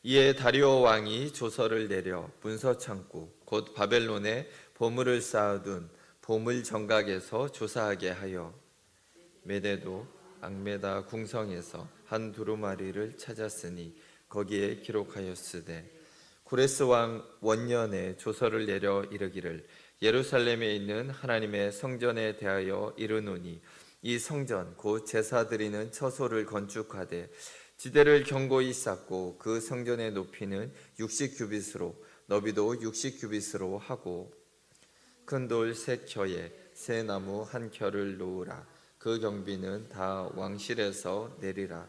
이에 다리오 왕이 조서를 내려 문서 창고 곧 바벨론에 보물을 쌓아둔 보물 정각에서 조사하게 하여 메대도 앙메다 궁성에서 한 두루마리를 찾았으니 거기에 기록하였으되 고레스 왕 원년에 조서를 내려 이르기를 예루살렘에 있는 하나님의 성전에 대하여 이르노니 이 성전 곧 제사 드리는 처소를 건축하되 지대를 견고히 쌓고 그 성전의 높이는 60규빗으로 너비도 60규빗으로 하고 큰 돌 3켜에 새 나무 1켜를 놓으라. 그 경비는 다 왕실에서 내리라.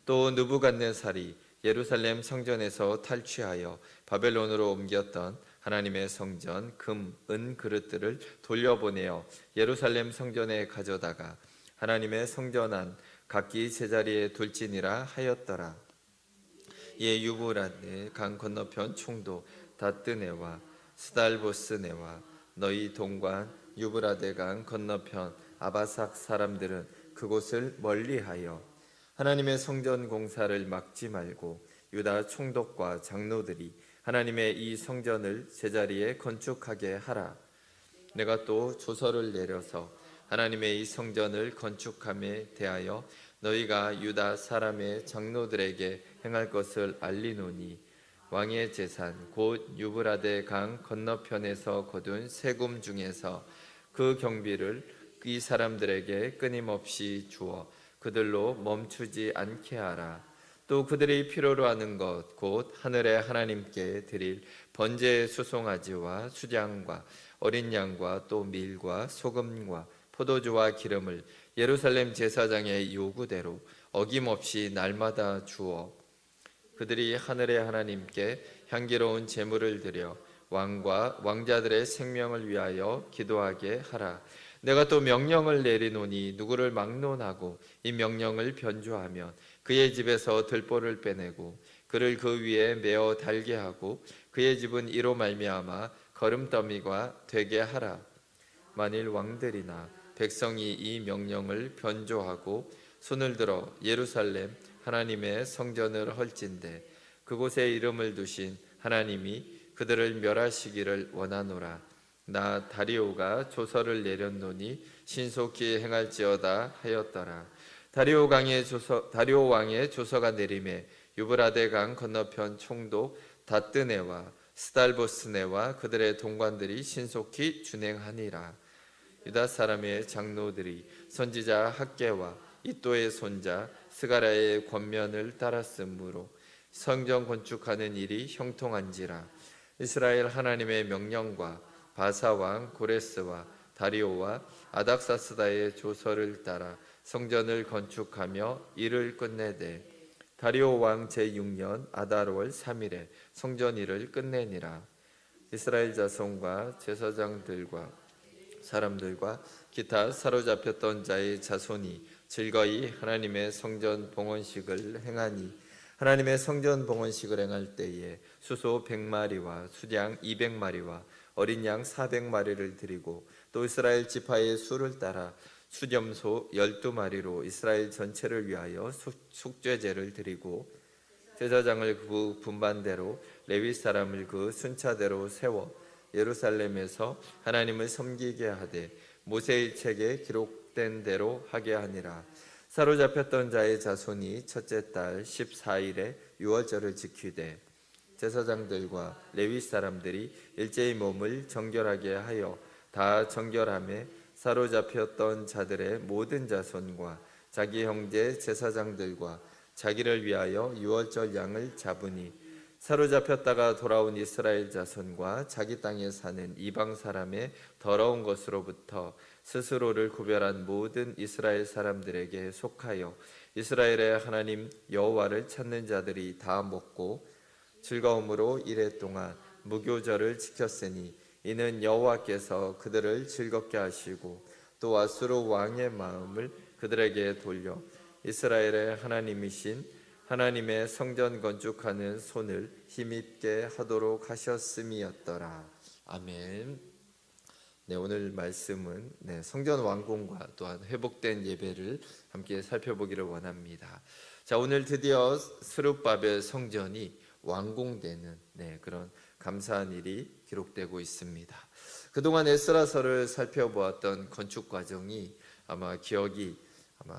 또 느부갓네살이 예루살렘 성전에서 탈취하여 바벨론으로 옮겼던 하나님의 성전 금, 은 그릇들을 돌려보내어 예루살렘 성전에 가져다가 하나님의 성전 안 각기 제자리에 둘지니라 하였더라. 이에 유브라데 강 건너편 총독 다뜨네와 스달보스네와 너희 동관 유브라데 강 건너편 아바삭 사람들은 그곳을 멀리하여 하나님의 성전 공사를 막지 말고 유다 총독과 장로들이 하나님의 이 성전을 제자리에 건축하게 하라. 내가 또 조서를 내려서 하나님의 이 성전을 건축함에 대하여 너희가 유다 사람의 장로들에게 행할 것을 알리노니 왕의 재산 곧 유브라데 강 건너편에서 거둔 세금 중에서 그 경비를 이 사람들에게 끊임없이 주어 그들로 멈추지 않게 하라. 또 그들이 필요로 하는 것 곧 하늘의 하나님께 드릴 번제의 수송아지와 수장과 어린 양과 또 밀과 소금과 포도주와 기름을 예루살렘 제사장의 요구대로 어김없이 날마다 주어 그들이 하늘의 하나님께 향기로운 제물을 드려 왕과 왕자들의 생명을 위하여 기도하게 하라. 내가 또 명령을 내리노니 누구를 막론하고 이 명령을 변조하면 그의 집에서 들보를 빼내고 그를 그 위에 메어 달게 하고 그의 집은 이로 말미암아 거름더미가 되게 하라. 만일 왕들이나 백성이 이 명령을 변조하고 손을 들어 예루살렘 하나님의 성전을 헐진대 그곳에 이름을 두신 하나님이 그들을 멸하시기를 원하노라. 나 다리오가 조서를 내렸노니 신속히 행할지어다 하였더라. 다리오 왕의 조서가 내림에 유브라데 강 건너편 총독 다뜨네와 스달보스네와 그들의 동관들이 신속히 준행하니라. 유다 사람의 장로들이 선지자 학개와 이또의 손자 스가랴의 권면을 따랐으므로 성전 건축하는 일이 형통한지라. 이스라엘 하나님의 명령과 바사왕 고레스와 다리오와 아닥사스다의 조서를 따라 성전을 건축하며 일을 끝내되 다리오 왕 제6년 아달월 3일에 성전 일을 끝내니라. 이스라엘 자손과 제사장들과 사람들과 기타 사로잡혔던 자의 자손이 즐거이 하나님의 성전 봉헌식을 행하니 하나님의 성전 봉헌식을 행할 때에 수소 100마리와 수량 200마리와 어린 양 400마리를 드리고 또 이스라엘 지파의 수를 따라 수렴소 12마리로 이스라엘 전체를 위하여 숙죄제를 드리고 제사장을 그 분반대로 레위 사람을 그 순차대로 세워 예루살렘에서 하나님을 섬기게 하되 모세의 책에 기록된 대로 하게 하니라. 사로잡혔던 자의 자손이 첫째 달 14일에 유월절을 지키되 제사장들과 레위 사람들이 일제히 몸을 정결하게 하여 다 정결함에 사로잡혔던 자들의 모든 자손과 자기 형제 제사장들과 자기를 위하여 유월절 양을 잡으니 사로잡혔다가 돌아온 이스라엘 자손과 자기 땅에 사는 이방 사람의 더러운 것으로부터 스스로를 구별한 모든 이스라엘 사람들에게 속하여 이스라엘의 하나님 여호와를 찾는 자들이 다 먹고 즐거움으로 이레 동안 무교절을 지켰으니 이는 여호와께서 그들을 즐겁게 하시고 또 아수르 왕의 마음을 그들에게 돌려 이스라엘의 하나님이신 하나님의 성전 건축하는 손을 힘있게 하도록 하셨음이었더라. 아멘. 네, 오늘 말씀은 성전 완공과 또한 회복된 예배를 함께 살펴보기를 원합니다. 자, 오늘 드디어 스룹바벨 성전이 완공되는 그런 감사한 일이 기록되고 있습니다. 그동안 에스라서를 살펴보았던 건축 과정이 아마 기억이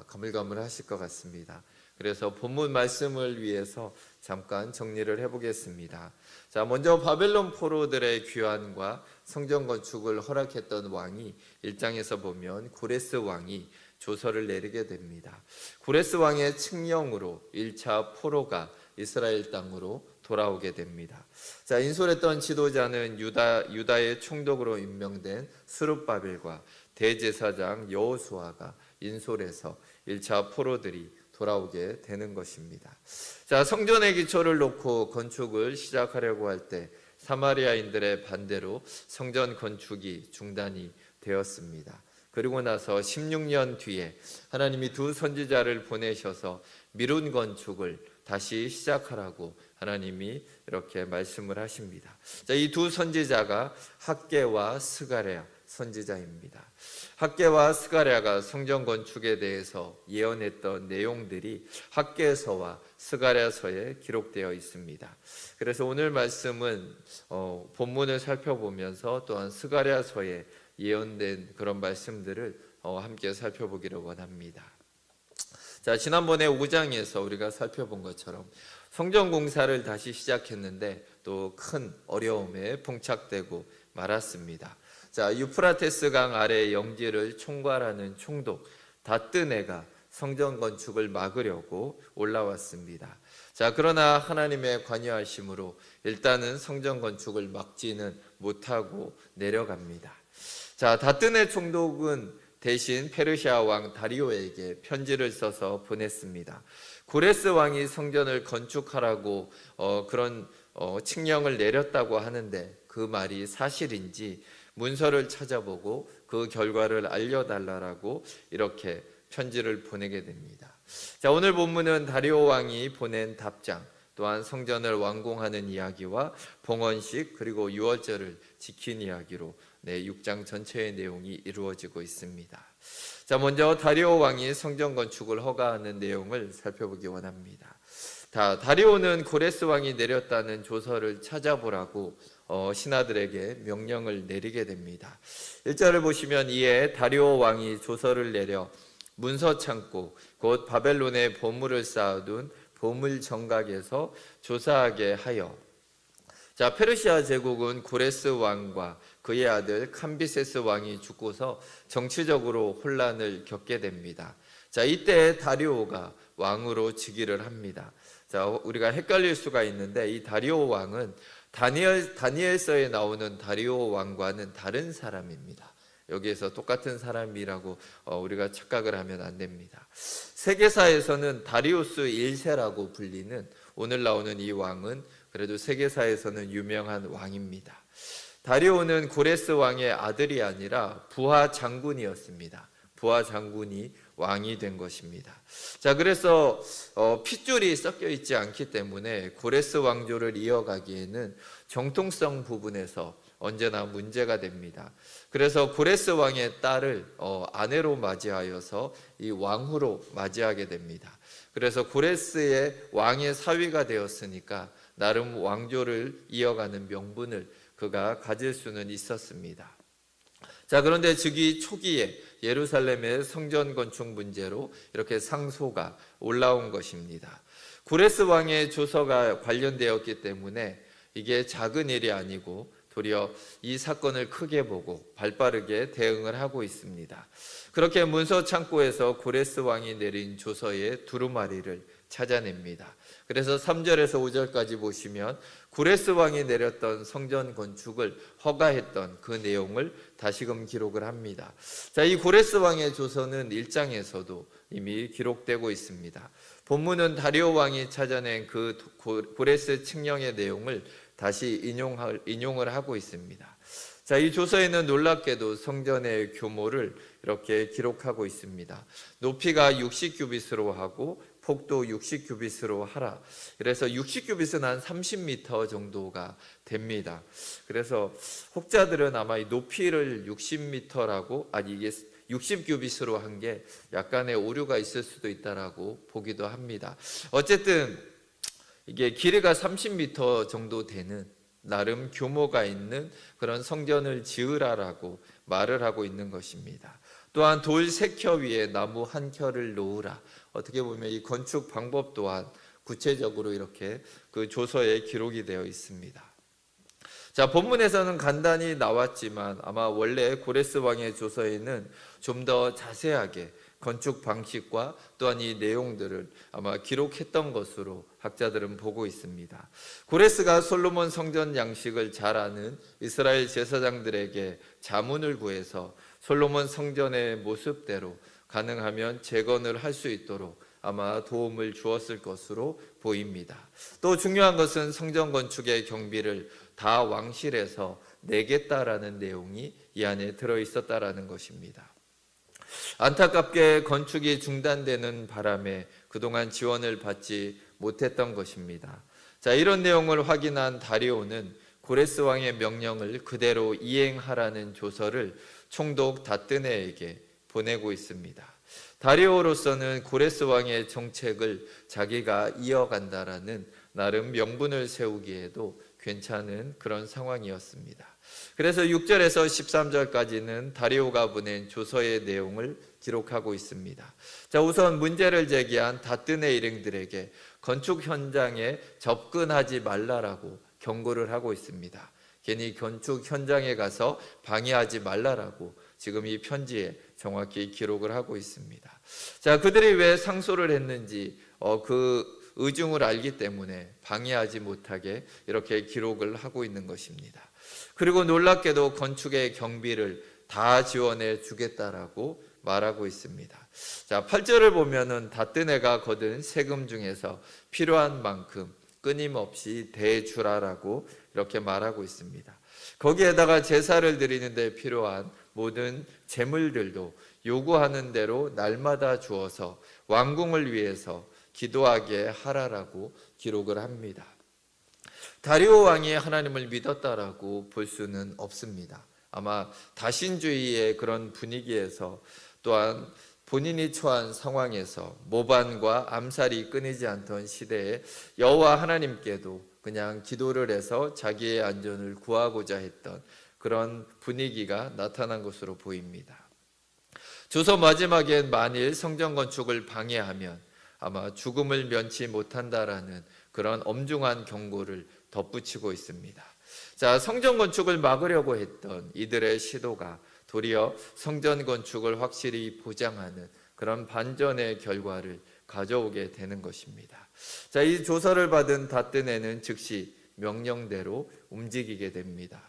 가물가물하실 것 같습니다. 그래서 본문 말씀을 위해서 잠깐 정리를 해보겠습니다. 자, 먼저 바벨론 포로들의 귀환과 성전 건축을 허락했던 왕이 1장에서 보면 고레스 왕이 조서를 내리게 됩니다. 고레스 왕의 칙령으로 1차 포로가 이스라엘 땅으로 돌아오게 됩니다. 자, 인솔했던 지도자는 유다의 총독으로 임명된 스룹바벨과 대제사장 여호수아가 인솔해서 1차 포로들이 돌아오게 되는 것입니다. 자, 성전의 기초를 놓고 건축을 시작하려고 할 때 사마리아인들의 반대로 성전 건축이 중단이 되었습니다. 그리고 나서 16년 뒤에 하나님이 두 선지자를 보내셔서 미룬 건축을 다시 시작하라고 하나님이 이렇게 말씀을 하십니다. 자, 이 두 선지자가 학개와 스가랴 선지자입니다. 학개와 스가랴가 성전 건축에 대해서 예언했던 내용들이 학개서와 스가랴서에 기록되어 있습니다. 그래서 오늘 말씀은 본문을 살펴보면서 또한 스가랴서에 예언된 그런 말씀들을 함께 살펴보기를 원합니다. 자, 지난번에 5장에서 우리가 살펴본 것처럼 성전 공사를 다시 시작했는데 또 큰 어려움에 봉착되고 말았습니다. 자, 유프라테스 강 아래 영지를 총괄하는 총독 다뜨네가 성전 건축을 막으려고 올라왔습니다. 자, 그러나 하나님의 관여하심으로 일단은 성전 건축을 막지는 못하고 내려갑니다. 자, 다뜨네 총독은 대신 페르시아 왕 다리오에게 편지를 써서 보냈습니다. 고레스 왕이 성전을 건축하라고 그런 칙령을 내렸다고 하는데 그 말이 사실인지 문서를 찾아보고 그 결과를 알려달라고 이렇게 편지를 보내게 됩니다. 자, 오늘 본문은 다리오 왕이 보낸 답장, 또한 성전을 완공하는 이야기와 봉헌식 그리고 유월절을 지킨 이야기로 6장 전체의 내용이 이루어지고 있습니다. 자, 먼저 다리오 왕이 성전 건축을 허가하는 내용을 살펴보기 원합니다. 다리오는 고레스 왕이 내렸다는 조서를 찾아보라고 신하들에게 명령을 내리게 됩니다. 1절을 보시면 이에 다리오 왕이 조서를 내려 문서 창고 곧 바벨론에 보물을 쌓아둔 보물 정각에서 조사하게 하여. 자, 페르시아 제국은 고레스 왕과 그의 아들 캄비세스 왕이 죽고서 정치적으로 혼란을 겪게 됩니다. 자, 이때 다리오가 왕으로 즉위를 합니다. 자, 우리가 헷갈릴 수가 있는데 이 다리오 왕은 다니엘서에 나오는 다리오 왕과는 다른 사람입니다. 여기에서 똑같은 사람이라고 우리가 착각을 하면 안 됩니다. 세계사에서는 다리우스 1세라고 불리는 오늘 나오는 이 왕은 그래도 세계사에서는 유명한 왕입니다. 다리오는 고레스 왕의 아들이 아니라 부하 장군이었습니다. 부하 장군이 왕이 된 것입니다. 자, 그래서 핏줄이 섞여 있지 않기 때문에 고레스 왕조를 이어가기에는 정통성 부분에서 언제나 문제가 됩니다. 그래서 고레스 왕의 딸을 아내로 맞이하여서 이 왕후로 맞이하게 됩니다. 그래서 고레스의 왕의 사위가 되었으니까 나름 왕조를 이어가는 명분을 그가 가질 수는 있었습니다. 자, 그런데 즉위 초기에 예루살렘의 성전 건축 문제로 이렇게 상소가 올라온 것입니다. 고레스 왕의 조서가 관련되었기 때문에 이게 작은 일이 아니고 도리어 이 사건을 크게 보고 발빠르게 대응을 하고 있습니다. 그렇게 문서 창고에서 고레스 왕이 내린 조서의 두루마리를 찾아냅니다. 그래서 3절에서 5절까지 보시면 고레스 왕이 내렸던 성전 건축을 허가했던 그 내용을 다시금 기록을 합니다. 자, 이 고레스 왕의 조서는 1장에서도 이미 기록되고 있습니다. 본문은 다리오 왕이 찾아낸 그 고레스 칙령의 내용을 다시 인용을 하고 있습니다. 자, 이 조서에는 놀랍게도 성전의 규모를 이렇게 기록하고 있습니다. 높이가 60규빗으로 하고 폭도 60규빗으로 하라. 그래서 60규빗은 한 30m 정도가 됩니다. 그래서 혹자들은 아마 이 높이를 60m라고 이게 60규빗으로 한 게 약간의 오류가 있을 수도 있다라고 보기도 합니다. 어쨌든 이게 길이가 30m 정도 되는 나름 규모가 있는 그런 성전을 지으라라고 말을 하고 있는 것입니다. 또한 돌 3켜 위에 나무 1켜를 놓으라. 어떻게 보면 이 건축 방법 또한 구체적으로 이렇게 그 조서에 기록이 되어 있습니다. 자, 본문에서는 간단히 나왔지만 아마 원래 고레스 왕의 조서에는 좀 더 자세하게 건축 방식과 또한 이 내용들을 아마 기록했던 것으로 학자들은 보고 있습니다. 고레스가 솔로몬 성전 양식을 잘 아는 이스라엘 제사장들에게 자문을 구해서 솔로몬 성전의 모습대로 가능하면 재건을 할 수 있도록 아마 도움을 주었을 것으로 보입니다. 또 중요한 것은 성전 건축의 경비를 다 왕실에서 내겠다라는 내용이 이 안에 들어 있었다라는 것입니다. 안타깝게 건축이 중단되는 바람에 그동안 지원을 받지 못했던 것입니다. 자, 이런 내용을 확인한 다리오는 고레스 왕의 명령을 그대로 이행하라는 조서를 총독 다뜨네에게 보내고 있습니다. 다리오로서는 고레스 왕의 정책을 자기가 이어간다라는 나름 명분을 세우기에도 괜찮은 그런 상황이었습니다. 그래서 6절에서 13절까지는 다리오가 보낸 조서의 내용을 기록하고 있습니다. 자, 우선 문제를 제기한 다뜨네 일행들에게 건축 현장에 접근하지 말라라고 경고를 하고 있습니다. 괜히 건축 현장에 가서 방해하지 말라라고 지금 이 편지에 정확히 기록을 하고 있습니다. 자, 그들이 왜 상소를 했는지 그 의중을 알기 때문에 방해하지 못하게 이렇게 기록을 하고 있는 것입니다. 그리고 놀랍게도 건축의 경비를 다 지원해 주겠다라고 말하고 있습니다. 자, 8절을 보면은 다뜨네가 거둔 세금 중에서 필요한 만큼 끊임없이 대주라라고 이렇게 말하고 있습니다. 거기에다가 제사를 드리는 데 필요한 모든 제물들도 요구하는 대로 날마다 주어서 왕궁을 위해서 기도하게 하라라고 기록을 합니다. 다리오 왕이 하나님을 믿었다라고 볼 수는 없습니다. 아마 다신주의의 그런 분위기에서 또한 본인이 처한 상황에서 모반과 암살이 끊이지 않던 시대에 여호와 하나님께도 그냥 기도를 해서 자기의 안전을 구하고자 했던 그런 분위기가 나타난 것으로 보입니다. 조서 마지막엔 만일 성전 건축을 방해하면 아마 죽음을 면치 못한다라는 그런 엄중한 경고를 덧붙이고 있습니다. 자, 성전 건축을 막으려고 했던 이들의 시도가 도리어 성전 건축을 확실히 보장하는 그런 반전의 결과를 가져오게 되는 것입니다. 자, 이 조서를 받은 다뜨네는 즉시 명령대로 움직이게 됩니다.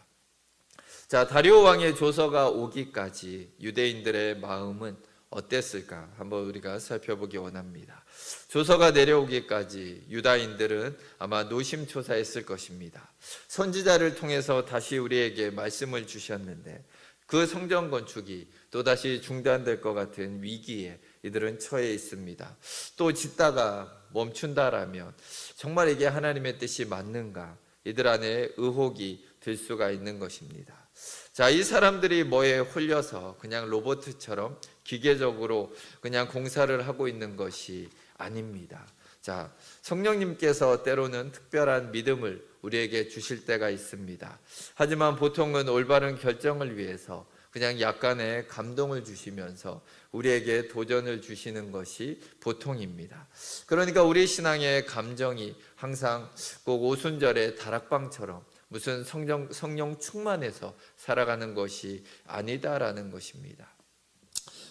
자, 다리오 왕의 조서가 오기까지 유대인들의 마음은 어땠을까? 한번 우리가 살펴보기 원합니다. 조서가 내려오기까지 유다인들은 아마 노심초사했을 것입니다. 선지자를 통해서 다시 우리에게 말씀을 주셨는데 그 성전 건축이 또다시 중단될 것 같은 위기에 이들은 처해 있습니다. 또 짓다가 멈춘다라면 정말 이게 하나님의 뜻이 맞는가? 이들 안에 의혹이 들 수가 있는 것입니다. 자, 이 사람들이 뭐에 홀려서 그냥 로봇처럼 기계적으로 그냥 공사를 하고 있는 것이 아닙니다. 자, 성령님께서 때로는 특별한 믿음을 우리에게 주실 때가 있습니다. 하지만 보통은 올바른 결정을 위해서 그냥 약간의 감동을 주시면서 우리에게 도전을 주시는 것이 보통입니다. 그러니까 우리 신앙의 감정이 항상 꼭 오순절의 다락방처럼 무슨 성령 충만해서 살아가는 것이 아니다라는 것입니다.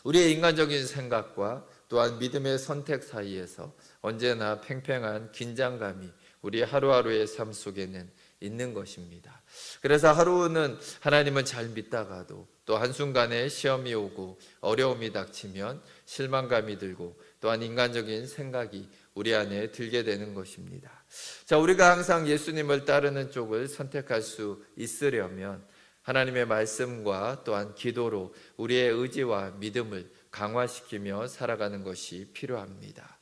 우리의 인간적인 생각과 또한 믿음의 선택 사이에서 언제나 팽팽한 긴장감이 우리 하루하루의 삶 속에는 있는 것입니다. 그래서 하루는 하나님을 잘 믿다가도 또 한순간에 시험이 오고 어려움이 닥치면 실망감이 들고 또한 인간적인 생각이 우리 안에 들게 되는 것입니다. 자, 우리가 항상 예수님을 따르는 쪽을 선택할 수 있으려면 하나님의 말씀과 또한 기도로 우리의 의지와 믿음을 강화시키며 살아가는 것이 필요합니다.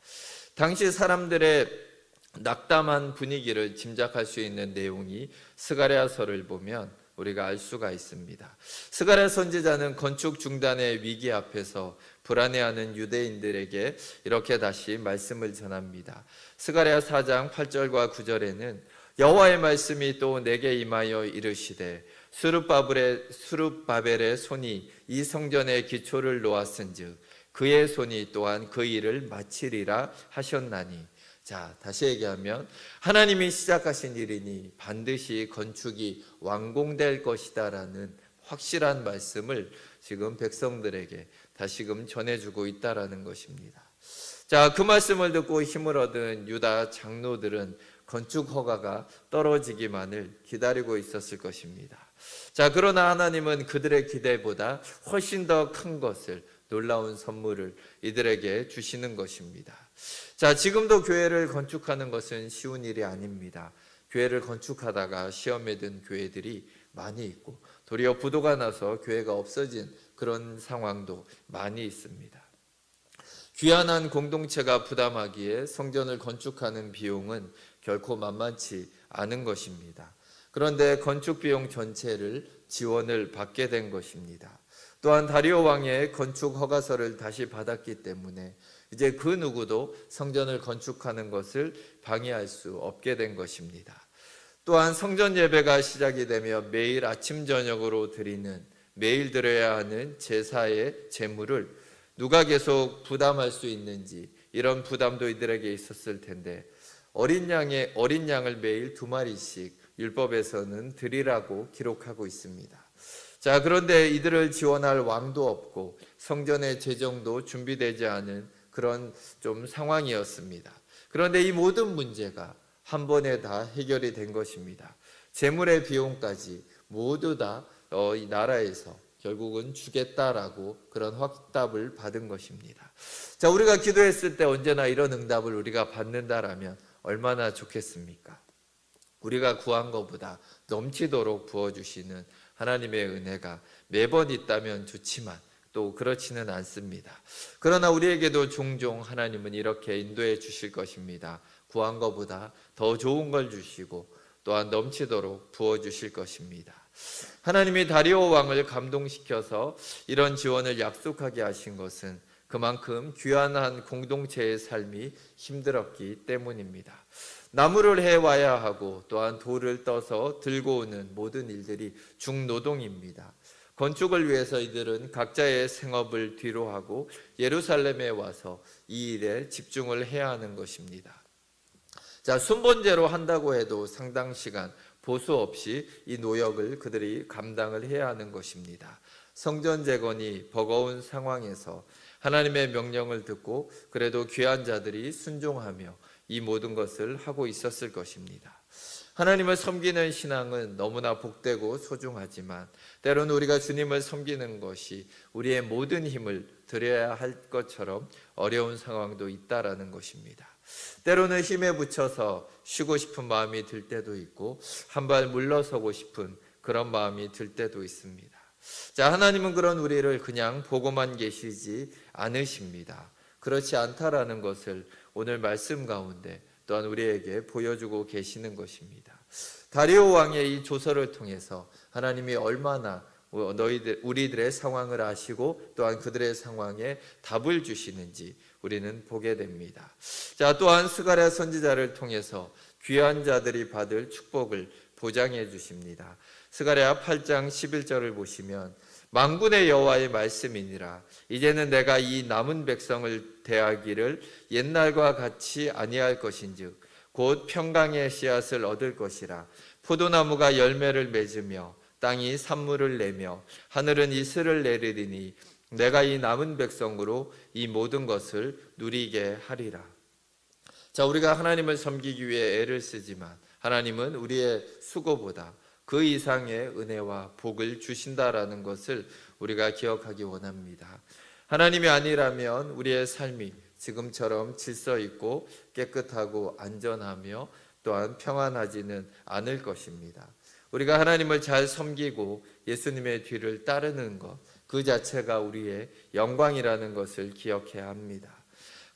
당시 사람들의 낙담한 분위기를 짐작할 수 있는 내용이 스가랴서를 보면 우리가 알 수가 있습니다. 스가랴 선지자는 건축 중단의 위기 앞에서 불안해하는 유대인들에게 이렇게 다시 말씀을 전합니다. 스가랴 4장 8절과 9절에는 여호와의 말씀이 또 내게 임하여 이르시되 스룹바벨의 손이 이 성전의 기초를 놓았은즉 그의 손이 또한 그 일을 마치리라 하셨나니. 자, 다시 얘기하면 하나님이 시작하신 일이니 반드시 건축이 완공될 것이다라는 확실한 말씀을 지금 백성들에게 다시금 전해주고 있다라는 것입니다. 자, 그 말씀을 듣고 힘을 얻은 유다 장로들은 건축 허가가 떨어지기만을 기다리고 있었을 것입니다. 자, 그러나 하나님은 그들의 기대보다 훨씬 더 큰 것을, 놀라운 선물을 이들에게 주시는 것입니다. 자, 지금도 교회를 건축하는 것은 쉬운 일이 아닙니다. 교회를 건축하다가 시험에 든 교회들이 많이 있고 도리어 부도가 나서 교회가 없어진 그런 상황도 많이 있습니다. 귀한한 공동체가 부담하기에 성전을 건축하는 비용은 결코 만만치 않은 것입니다. 그런데 건축 비용 전체를 지원을 받게 된 것입니다. 또한 다리오 왕의 건축 허가서를 다시 받았기 때문에 이제 그 누구도 성전을 건축하는 것을 방해할 수 없게 된 것입니다. 또한 성전 예배가 시작이 되며 매일 아침 저녁으로 매일 드려야 하는 제사의 제물을 누가 계속 부담할 수 있는지, 이런 부담도 이들에게 있었을 텐데 어린 양을 매일 2마리씩 율법에서는 드리라고 기록하고 있습니다. 자, 그런데 이들을 지원할 왕도 없고 성전의 재정도 준비되지 않은 그런 좀 상황이었습니다. 그런데 이 모든 문제가 한 번에 다 해결이 된 것입니다. 재물의 비용까지 모두 다 이 나라에서 결국은 주겠다라고 그런 확답을 받은 것입니다. 자, 우리가 기도했을 때 언제나 이런 응답을 우리가 받는다라면 얼마나 좋겠습니까? 우리가 구한 것보다 넘치도록 부어주시는 하나님의 은혜가 매번 있다면 좋지만 또 그렇지는 않습니다. 그러나 우리에게도 종종 하나님은 이렇게 인도해 주실 것입니다. 구한 것보다 더 좋은 걸 주시고 또한 넘치도록 부어주실 것입니다. 하나님이 다리오 왕을 감동시켜서 이런 지원을 약속하게 하신 것은 그만큼 귀한 공동체의 삶이 힘들었기 때문입니다. 나무를 해와야 하고 또한 돌을 떠서 들고 오는 모든 일들이 중노동입니다. 건축을 위해서 이들은 각자의 생업을 뒤로하고 예루살렘에 와서 이 일에 집중을 해야 하는 것입니다. 자, 순번제로 한다고 해도 상당 시간 보수 없이 이 노역을 그들이 감당을 해야 하는 것입니다. 성전 재건이 버거운 상황에서 하나님의 명령을 듣고 그래도 귀한 자들이 순종하며 이 모든 것을 하고 있었을 것입니다. 하나님을 섬기는 신앙은 너무나 복되고 소중하지만 때로는 우리가 주님을 섬기는 것이 우리의 모든 힘을 들여야 할 것처럼 어려운 상황도 있다라는 것입니다. 때로는 힘에 부쳐서 쉬고 싶은 마음이 들 때도 있고 한 발 물러서고 싶은 그런 마음이 들 때도 있습니다. 자, 하나님은 그런 우리를 그냥 보고만 계시지 않으십니다. 그렇지 않다라는 것을 오늘 말씀 가운데 또한 우리에게 보여주고 계시는 것입니다. 다리오 왕의 이 조서를 통해서 하나님이 얼마나 우리들의 상황을 아시고 또한 그들의 상황에 답을 주시는지 우리는 보게 됩니다. 자, 또한 스가랴 선지자를 통해서 귀한 자들이 받을 축복을 보장해 주십니다. 스가랴 8장 11절을 보시면 만군의 여호와의 말씀이니라 이제는 내가 이 남은 백성을 대하기를 옛날과 같이 아니할 것인즉 곧 평강의 씨앗을 얻을 것이라 포도나무가 열매를 맺으며 땅이 산물을 내며 하늘은 이슬을 내리리니 내가 이 남은 백성으로 이 모든 것을 누리게 하리라. 자, 우리가 하나님을 섬기기 위해 애를 쓰지만 하나님은 우리의 수고보다 그 이상의 은혜와 복을 주신다라는 것을 우리가 기억하기 원합니다. 하나님이 아니라면 우리의 삶이 지금처럼 질서 있고 깨끗하고 안전하며 또한 평안하지는 않을 것입니다. 우리가 하나님을 잘 섬기고 예수님의 뒤를 따르는 것, 그 자체가 우리의 영광이라는 것을 기억해야 합니다.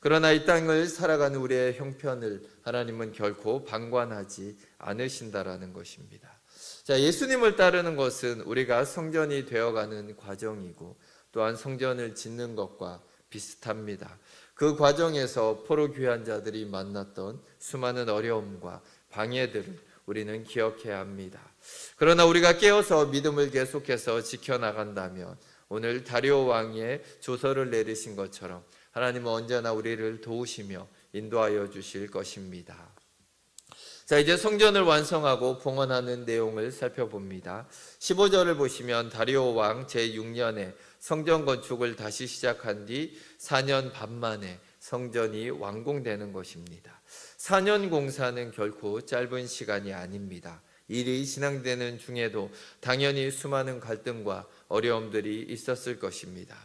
그러나 이 땅을 살아가는 우리의 형편을 하나님은 결코 방관하지 않으신다라는 것입니다. 자, 예수님을 따르는 것은 우리가 성전이 되어가는 과정이고 또한 성전을 짓는 것과 비슷합니다. 그 과정에서 포로 귀한 자들이 만났던 수많은 어려움과 방해들을 우리는 기억해야 합니다. 그러나 우리가 깨어서 믿음을 계속해서 지켜나간다면 오늘 다리오 왕의 조서를 내리신 것처럼 하나님은 언제나 우리를 도우시며 인도하여 주실 것입니다. 자, 이제 성전을 완성하고 봉헌하는 내용을 살펴봅니다. 15절을 보시면 다리오 왕 제6년에 성전 건축을 다시 시작한 뒤 4년 반 만에 성전이 완공되는 것입니다. 4년 공사는 결코 짧은 시간이 아닙니다. 일이 진행되는 중에도 당연히 수많은 갈등과 어려움들이 있었을 것입니다.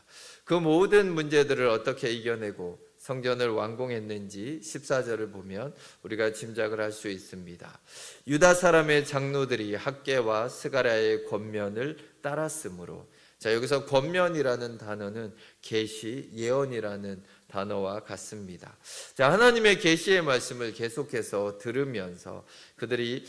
그 모든 문제들을 어떻게 이겨내고 성전을 완공했는지 14절을 보면 우리가 짐작을 할 수 있습니다. 유다 사람의 장로들이 학개와 스가랴의 권면을 따랐으므로, 자, 여기서 권면이라는 단어는 계시, 예언이라는 단어와 같습니다. 자, 하나님의 계시의 말씀을 계속해서 들으면서 그들이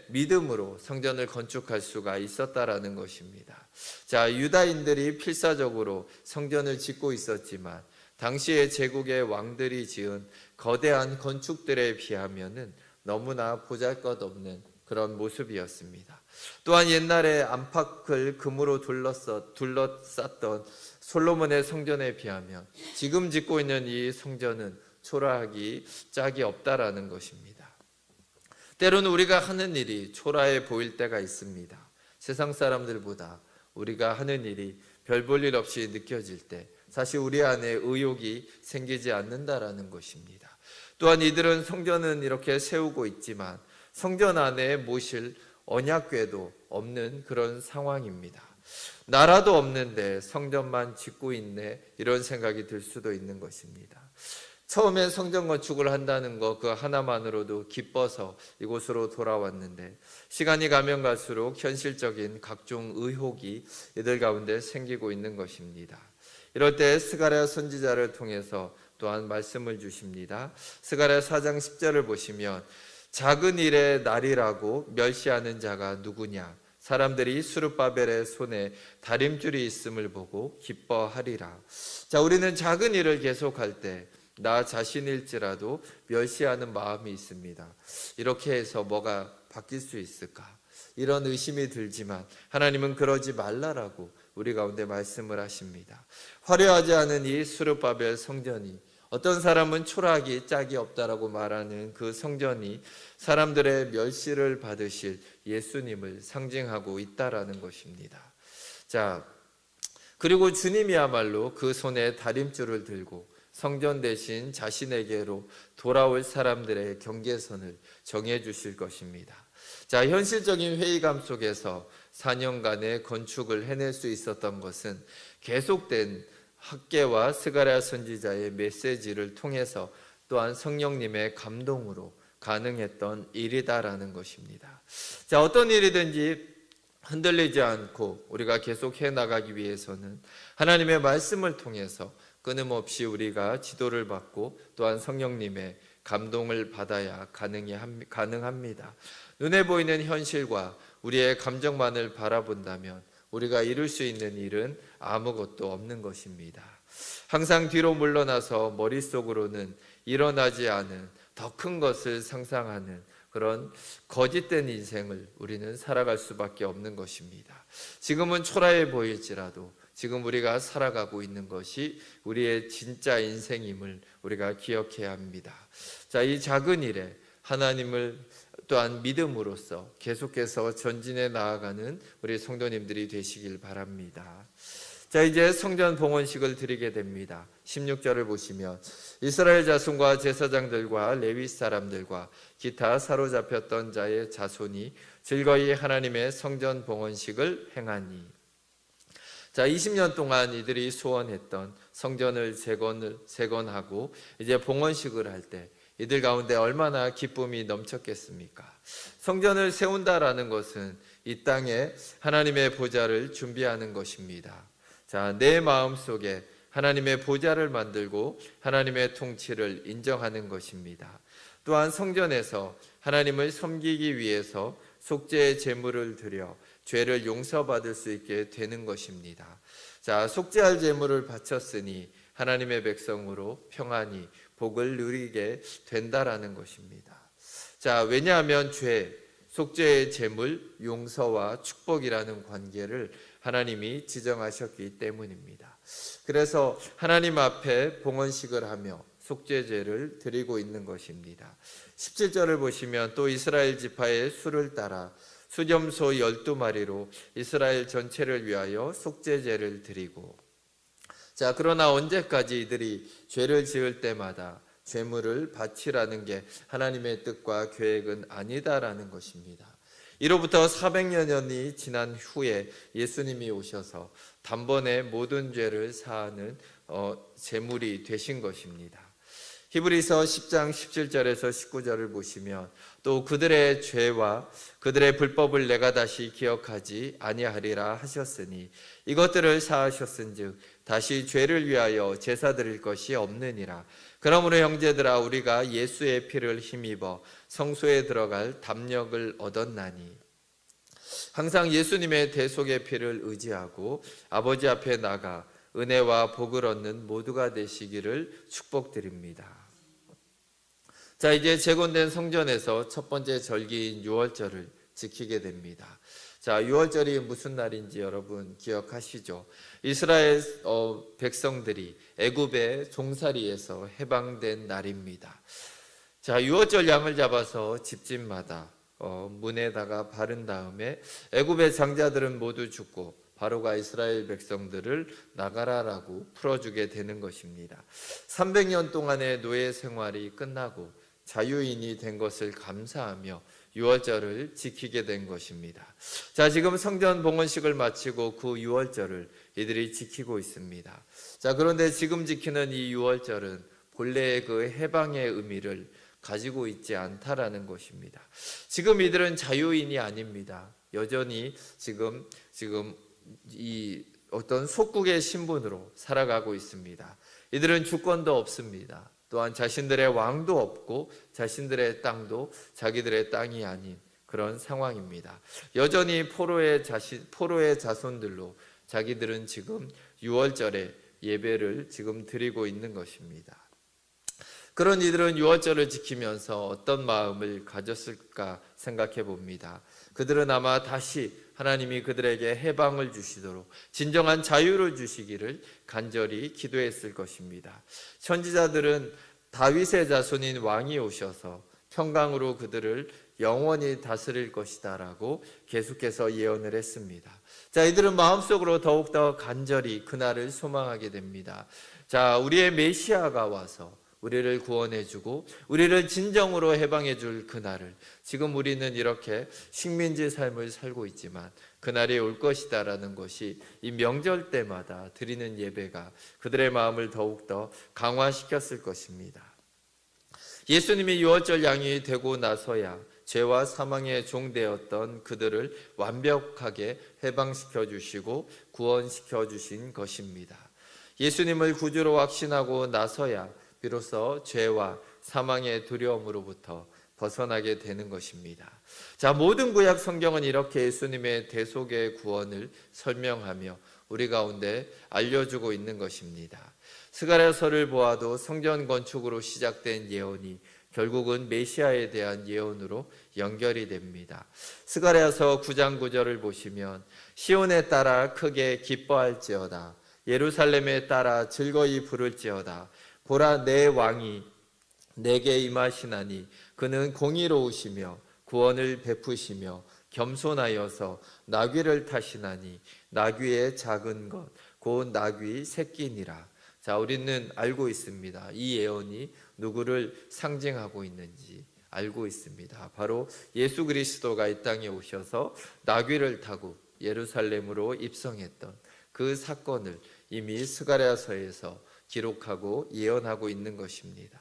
믿음으로 성전을 건축할 수가 있었다라는 것입니다. 자, 유다인들이 필사적으로 성전을 짓고 있었지만 당시의 제국의 왕들이 지은 거대한 건축들에 비하면은 너무나 보잘것없는 그런 모습이었습니다. 또한 옛날에 안팎을 금으로 둘러쌌던 솔로몬의 성전에 비하면 지금 짓고 있는 이 성전은 초라하기 짝이 없다라는 것입니다. 때로는 우리가 하는 일이 초라해 보일 때가 있습니다. 세상 사람들보다 우리가 하는 일이 별 볼 일 없이 느껴질 때 사실 우리 안에 의욕이 생기지 않는다라는 것입니다. 또한 이들은 성전은 이렇게 세우고 있지만 성전 안에 모실 언약궤도 없는 그런 상황입니다. 나라도 없는데 성전만 짓고 있네, 이런 생각이 들 수도 있는 것입니다. 처음에 성전 건축을 한다는 거 그 하나만으로도 기뻐서 이곳으로 돌아왔는데 시간이 가면 갈수록 현실적인 각종 의혹이 이들 가운데 생기고 있는 것입니다. 이럴 때 스가랴 선지자를 통해서 또한 말씀을 주십니다. 스가랴 4장 10절을 보시면 작은 일의 날이라고 멸시하는 자가 누구냐? 사람들이 스룹바벨의 손에 다림줄이 있음을 보고 기뻐하리라. 자, 우리는 작은 일을 계속할 때 나 자신일지라도 멸시하는 마음이 있습니다. 이렇게 해서 뭐가 바뀔 수 있을까? 이런 의심이 들지만 하나님은 그러지 말라라고 우리 가운데 말씀을 하십니다. 화려하지 않은 이 스룹바벨 성전이, 어떤 사람은 초라하기 짝이 없다라고 말하는 그 성전이 사람들의 멸시를 받으실 예수님을 상징하고 있다라는 것입니다. 자, 그리고 주님이야말로 그 손에 다림줄을 들고 성전 대신 자신에게로 돌아올 사람들의 경계선을 정해 주실 것입니다. 자, 현실적인 회의감 속에서 4년간의 건축을 해낼 수 있었던 것은 계속된 학개와 스가랴 선지자의 메시지를 통해서 또한 성령님의 감동으로 가능했던 일이다라는 것입니다. 자, 어떤 일이든지 흔들리지 않고 우리가 계속 해나가기 위해서는 하나님의 말씀을 통해서 끊임없이 우리가 지도를 받고 또한 성령님의 감동을 받아야 가능합니다. 눈에 보이는 현실과 우리의 감정만을 바라본다면 우리가 이룰 수 있는 일은 아무것도 없는 것입니다. 항상 뒤로 물러나서 머릿속으로는 일어나지 않은 더 큰 것을 상상하는 그런 거짓된 인생을 우리는 살아갈 수밖에 없는 것입니다. 지금은 초라해 보일지라도 지금 우리가 살아가고 있는 것이 우리의 진짜 인생임을 우리가 기억해야 합니다. 자, 이 작은 일에 하나님을 또한 믿음으로써 계속해서 전진해 나아가는 우리 성도님들이 되시길 바랍니다. 자, 이제 성전 봉헌식을 드리게 됩니다. 16절을 보시면 이스라엘 자손과 제사장들과 레위 사람들과 기타 사로잡혔던 자의 자손이 즐거이 하나님의 성전 봉헌식을 행하니. 자, 20년 동안 이들이 소원했던 성전을 재건하고 이제 봉헌식을 할 때 이들 가운데 얼마나 기쁨이 넘쳤겠습니까? 성전을 세운다라는 것은 이 땅에 하나님의 보좌를 준비하는 것입니다. 자, 내 마음속에 하나님의 보좌를 만들고 하나님의 통치를 인정하는 것입니다. 또한 성전에서 하나님을 섬기기 위해서 속죄의 제물을 드려 죄를 용서받을 수 있게 되는 것입니다. 자, 속죄할 제물을 바쳤으니 하나님의 백성으로 평안히 복을 누리게 된다라는 것입니다. 자, 왜냐하면 죄, 속죄의 제물, 용서와 축복이라는 관계를 하나님이 지정하셨기 때문입니다. 그래서 하나님 앞에 봉헌식을 하며 속죄제를 드리고 있는 것입니다. 17절을 보시면 또 이스라엘 지파의 수를 따라 수렴소 12마리로 이스라엘 전체를 위하여 속죄제를 드리고, 자, 그러나 언제까지 이들이 죄를 지을 때마다 죄물을 바치라는 게 하나님의 뜻과 계획은 아니다라는 것입니다. 이로부터 400여 년이 지난 후에 예수님이 오셔서 단번에 모든 죄를 사하는 제물이 되신 것입니다. 히브리서 10장 17절에서 19절을 보시면 또 그들의 죄와 그들의 불법을 내가 다시 기억하지 아니하리라 하셨으니 이것들을 사하셨은즉 다시 죄를 위하여 제사 드릴 것이 없느니라. 그러므로 형제들아 우리가 예수의 피를 힘입어 성소에 들어갈 담력을 얻었나니 항상 예수님의 대속의 피를 의지하고 아버지 앞에 나가 은혜와 복을 얻는 모두가 되시기를 축복드립니다. 자, 이제 재건된 성전에서 첫 번째 절기인 유월절을 지키게 됩니다. 자, 유월절이 무슨 날인지 여러분 기억하시죠? 이스라엘 백성들이 애굽의 종살이에서 해방된 날입니다. 자, 유월절 양을 잡아서 집집마다 문에다가 바른 다음에 애굽의 장자들은 모두 죽고 바로가 이스라엘 백성들을 나가라라고 풀어주게 되는 것입니다. 300년 동안의 노예 생활이 끝나고 자유인이 된 것을 감사하며 유월절을 지키게 된 것입니다. 자, 지금 성전 봉헌식을 마치고 그 유월절을 이들이 지키고 있습니다. 자, 그런데 지금 지키는 이 유월절은 본래의 그 해방의 의미를 가지고 있지 않다라는 것입니다. 지금 이들은 자유인이 아닙니다. 여전히 지금 이 어떤 속국의 신분으로 살아가고 있습니다. 이들은 주권도 없습니다. 또한 자신들의 왕도 없고 자신들의 땅도 자기들의 땅이 아닌 그런 상황입니다. 여전히 포로의 자손들로 자기들은 지금 유월절에 예배를 지금 드리고 있는 것입니다. 그런 이들은 유월절을 지키면서 어떤 마음을 가졌을까 생각해 봅니다. 그들은 아마 다시 하나님이 그들에게 해방을 주시도록 진정한 자유를 주시기를 간절히 기도했을 것입니다. 선지자들은 다윗의 자손인 왕이 오셔서 평강으로 그들을 영원히 다스릴 것이다라고 계속해서 예언을 했습니다. 자, 이들은 마음속으로 더욱더 간절히 그날을 소망하게 됩니다. 자, 우리의 메시아가 와서 우리를 구원해주고 우리를 진정으로 해방해줄 그날을, 지금 우리는 이렇게 식민지 삶을 살고 있지만 그날이 올 것이다라는 것이 이 명절 때마다 드리는 예배가 그들의 마음을 더욱더 강화시켰을 것입니다. 예수님이 유월절 양이 되고 나서야 죄와 사망의 종되었던 그들을 완벽하게 해방시켜 주시고 구원시켜 주신 것입니다. 예수님을 구주로 확신하고 나서야 비로소 죄와 사망의 두려움으로부터 벗어나게 되는 것입니다. 자, 모든 구약 성경은 이렇게 예수님의 대속의 구원을 설명하며 우리 가운데 알려주고 있는 것입니다. 스가랴서를 보아도 성전 건축으로 시작된 예언이 결국은 메시아에 대한 예언으로 연결이 됩니다. 스가랴서 9장 9절을 보시면 시온에 따라 크게 기뻐할지어다, 예루살렘에 따라 즐거이 부를지어다. 보라, 내 왕이 내게 임하시나니 그는 공의로우시며 구원을 베푸시며 겸손하여서 나귀를 타시나니 나귀의 작은 것 곧 나귀 새끼니라. 자, 우리는 알고 있습니다. 이 예언이 누구를 상징하고 있는지 알고 있습니다. 바로 예수 그리스도가 이 땅에 오셔서 나귀를 타고 예루살렘으로 입성했던 그 사건을 이미 스가랴서에서 기록하고 예언하고 있는 것입니다.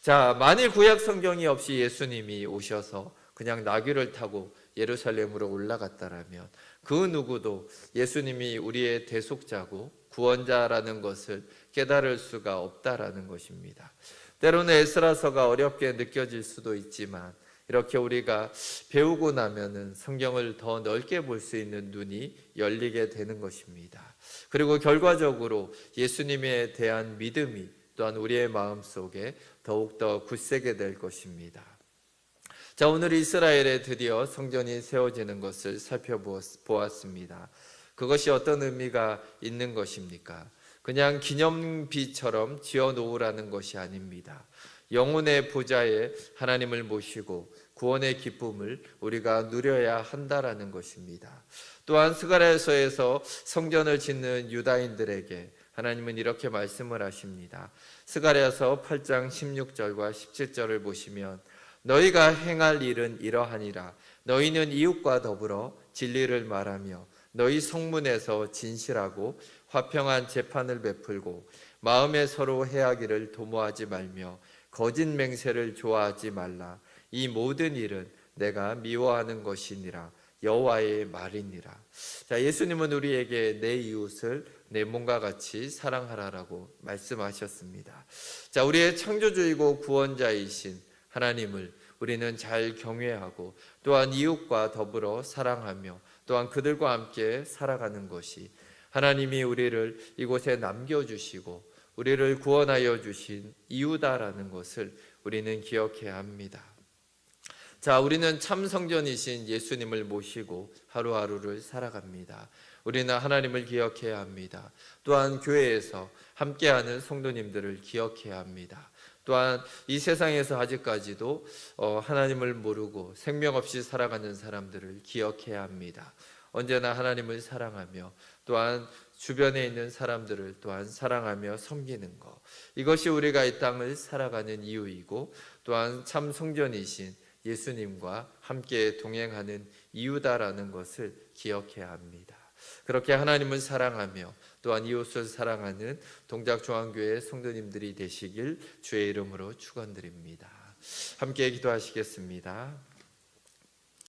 자, 만일 구약 성경이 없이 예수님이 오셔서 그냥 나귀를 타고 예루살렘으로 올라갔다라면 그 누구도 예수님이 우리의 대속자고 구원자라는 것을 깨달을 수가 없다라는 것입니다. 때로는 에스라서가 어렵게 느껴질 수도 있지만 이렇게 우리가 배우고 나면은 성경을 더 넓게 볼 수 있는 눈이 열리게 되는 것입니다. 그리고 결과적으로 예수님에 대한 믿음이 또한 우리의 마음속에 더욱더 굳세게 될 것입니다. 자, 오늘 이스라엘에 드디어 성전이 세워지는 것을 살펴보았습니다. 그것이 어떤 의미가 있는 것입니까? 그냥 기념비처럼 지어놓으라는 것이 아닙니다. 영혼의 보좌에 하나님을 모시고 구원의 기쁨을 우리가 누려야 한다라는 것입니다. 또한 스가랴서에서 성전을 짓는 유다인들에게 하나님은 이렇게 말씀을 하십니다. 스가랴서 8장 16절과 17절을 보시면 너희가 행할 일은 이러하니라. 너희는 이웃과 더불어 진리를 말하며 너희 성문에서 진실하고 화평한 재판을 베풀고 마음에 서로 해하기를 도모하지 말며 거짓 맹세를 좋아하지 말라. 이 모든 일은 내가 미워하는 것이니라. 여호와의 말이니라. 자, 예수님은 우리에게 내 이웃을 내 몸과 같이 사랑하라라고 말씀하셨습니다. 자, 우리의 창조주이고 구원자이신 하나님을 우리는 잘 경외하고 또한 이웃과 더불어 사랑하며 또한 그들과 함께 살아가는 것이 하나님이 우리를 이곳에 남겨주시고 우리를 구원하여 주신 이유다라는 것을 우리는 기억해야 합니다. 자, 우리는 참 성전이신 예수님을 모시고 하루하루를 살아갑니다. 우리는 하나님을 기억해야 합니다. 또한 교회에서 함께하는 성도님들을 기억해야 합니다. 또한 이 세상에서 아직까지도 하나님을 모르고 생명 없이 살아가는 사람들을 기억해야 합니다. 언제나 하나님을 사랑하며 또한 주변에 있는 사람들을 또한 사랑하며 섬기는 것, 이것이 우리가 이 땅을 살아가는 이유이고 또한 참 성전이신 예수님과 함께 동행하는 이유다라는 것을 기억해야 합니다. 그렇게 하나님을 사랑하며 또한 이웃을 사랑하는 동작중앙교회 성도님들이 되시길 주의 이름으로 축원드립니다. 함께 기도하시겠습니다.